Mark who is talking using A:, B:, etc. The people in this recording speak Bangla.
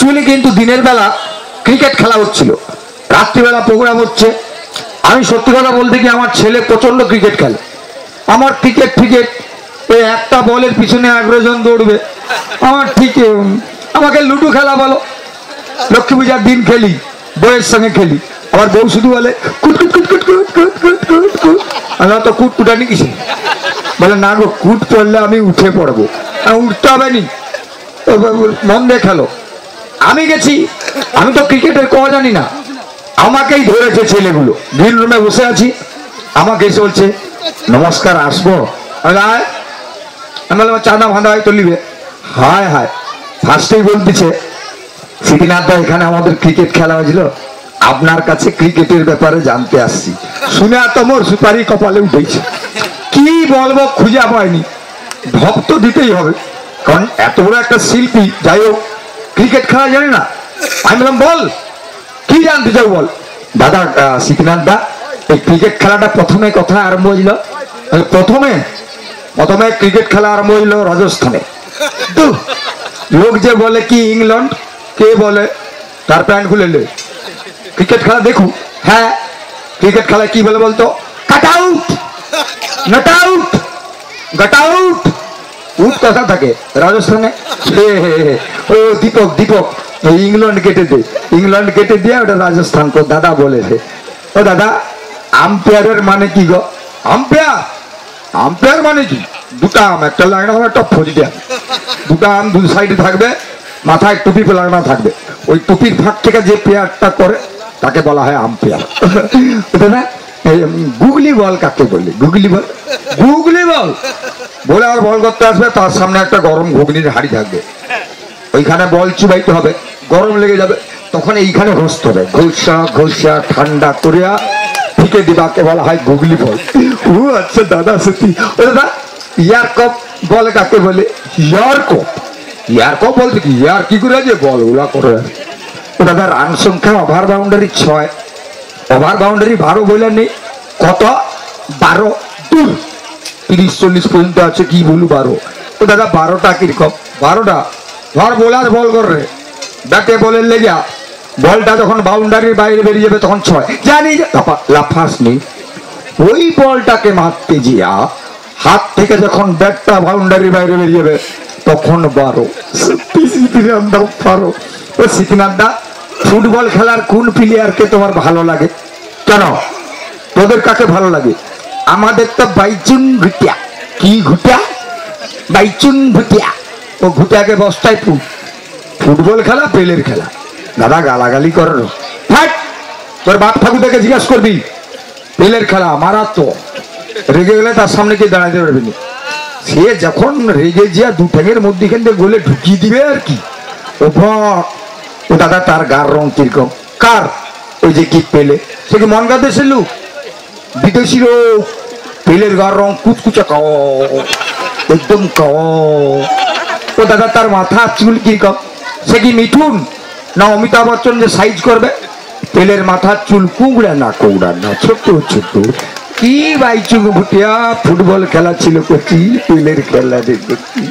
A: অ্যাকচুয়ালি কিন্তু দিনের বেলা ক্রিকেট খেলা হচ্ছিল, রাত্রিবেলা প্রোগ্রাম হচ্ছে। আমি সত্যি কথা বলতে কি আমার ছেলে প্রচন্ড ক্রিকেট খেলে। আমার ক্রিকেট ওই একটা বলের পিছনে 11 জন দৌড়বে। আমার ঠিক আমাকে লুডো খেলা বলো, লক্ষ্মী পূজার দিন খেলি, বউয়ের সঙ্গে খেলি। আমার বউ শুধু বলে কুট কুট কুট কুট কুট কুট কুট কুট কুট। আমি তো কুট কুটানি কিছু বলে না গো, কুট পড়লে আমি উঠে পড়বো, উঠতে হবে নি, মন দিয়ে খেলো। আমি গেছি, আমি তো ক্রিকেটের ক জানি না, আমাকেই ধরেছে ছেলেগুলো। গ্রিন রুমে বসে আছি, আমাকে এসে বলছে নমস্কার আসবো। আমি বললাম চাঁদা ভাঁদা হয়তো নিবে। হায় হায়, ফার্স্টেই বলতেছে সিকিনাথ দা এখানে আমাদের ক্রিকেট খেলা হয়েছিল, আপনার কাছে ক্রিকেটের ব্যাপারে জানতে আসছি। শুনে আর তোমার সুপারি কপালে উঠেছে। কি বলবো খুঁজে পাইনি, ঢপ তো দিতেই হবে, কারণ এত বড় একটা শিল্পী। যাই হোক, ক্রিকেট খেলা জানি না। আমি বললাম বল কি জানতে চাও বল। দাদা সিকিনাথ দা এই ক্রিকেট খেলাটা প্রথমে কোথায় আরম্ভ হয়েছিল? প্রথমে ক্রিকেট খেলা আরম্ভ হইল রাজস্থানে। তো লোক যে বলে কি ইংল্যান্ড, কে বলে তার প্যান্ট খুলে লে। ক্রিকেট খেলা দেখুন। হ্যাঁ, ক্রিকেট খেলা কি বলে বলতো? Cut out, not out, got out. উঠ কথা থাকে রাজস্থানে। ও দীপক ইংল্যান্ড কেটে দে, ইংল্যান্ড কেটে দিয়ে ওটা রাজস্থান কো দাদা বলেছে। ও দাদা আম্পায়ারের মানে কি গো? আম্পায়ার মানে কি? দুটা আম, একটা লাগানো হবে, একটা ফৌজিটা। দুটা আম দু সাইডে থাকবে, মাথায় টুপি লাগানো থাকবে। ওই টুপির ফাঁক থেকে যে পেয়ারটা করে তাকে বলা হয় আম্পায়ার। ওটা না গুগলি বল কাকে বলে? গুগলি বল বলে আর বল করতে আসবে, তার সামনে একটা গরম ঘুগনির হাঁড়ি থাকবে, ওইখানে বল চুবাইতে হবে, গরম লেগে যাবে, তখন এইখানে ঘষতে হবে, ঘষা ঠান্ডা করিয়া ফিকে দিবাকে বলা হয় গুগলি বল। ও আচ্ছা দাদা সত্যি। ও দাদা ইয়ার কপ বল কাকে বলে? ইয়ার কপ বলতে কি? ইয়ার কি করে যে বল ওলা করে। ও দাদা রান সংখ্যা ওভার বাউন্ডারি 6, ওভার বাউন্ডারি 12 বলে নেই। কত? 12 দূর 30-40 পর্যন্ত আছে, কি বলু 12। তো দাদা 12টা কিরকম? 12টা ধর বোলার বল করে ব্যাটে বলের লেগা, বলটা যখন বাউন্ডারির বাইরে বেরিয়ে যাবে তখন 6। জানি লাফাস নেই, ওই বলটাকে মারতে গিয়া হাত থেকে যখন ব্যাটটা বাউন্ডারির বাইরে বেরিয়ে যাবে তখন 12। ও সিকিনাথ দা ফুটবল খেলার কোন প্লেয়ারকে তোমার ভালো লাগে? কেন তোদের কাকে ভালো লাগে? আমাদের তো বাইচুন ভুটিয়া। কি ঘুটিয়া? বাইচুন ভুটিয়া। ও ঘুটিয়াকে বস্তায় ফুটবল খেলা পেলের খেলা। দাদা গালাগালি করার তোর বাপ ঠাকুরটাকে জিজ্ঞাসা করবি, পেলের খেলা মারাত্মক। রেগে গেলে তার সামনে কে দাঁড়াতে পারবে না। সে যখন রেগে যা দু ঠ্যাঙের মধ্যেখান থেকে গোলে ঢুকিয়ে দিবে আর কি। ও দাদা তার গার রং কিরকম? কার? ওই যে কি পেলে, সে কি মন দেশের লোক? বিদেশি লোক। পেলের গার রং কুচকুচা একদম ও দাদা তার মাথা চুল কিরকম? সে কি মিঠুন না অমিতাভ বচ্চন যে সাইজ করবে? পেলের মাথার চুল কুঁকড়া না ছোট ছোট। কি বাইচুং ভুটিয়া ফুটবল খেলা ছিল কচি, পেলের খেলা দেখছি।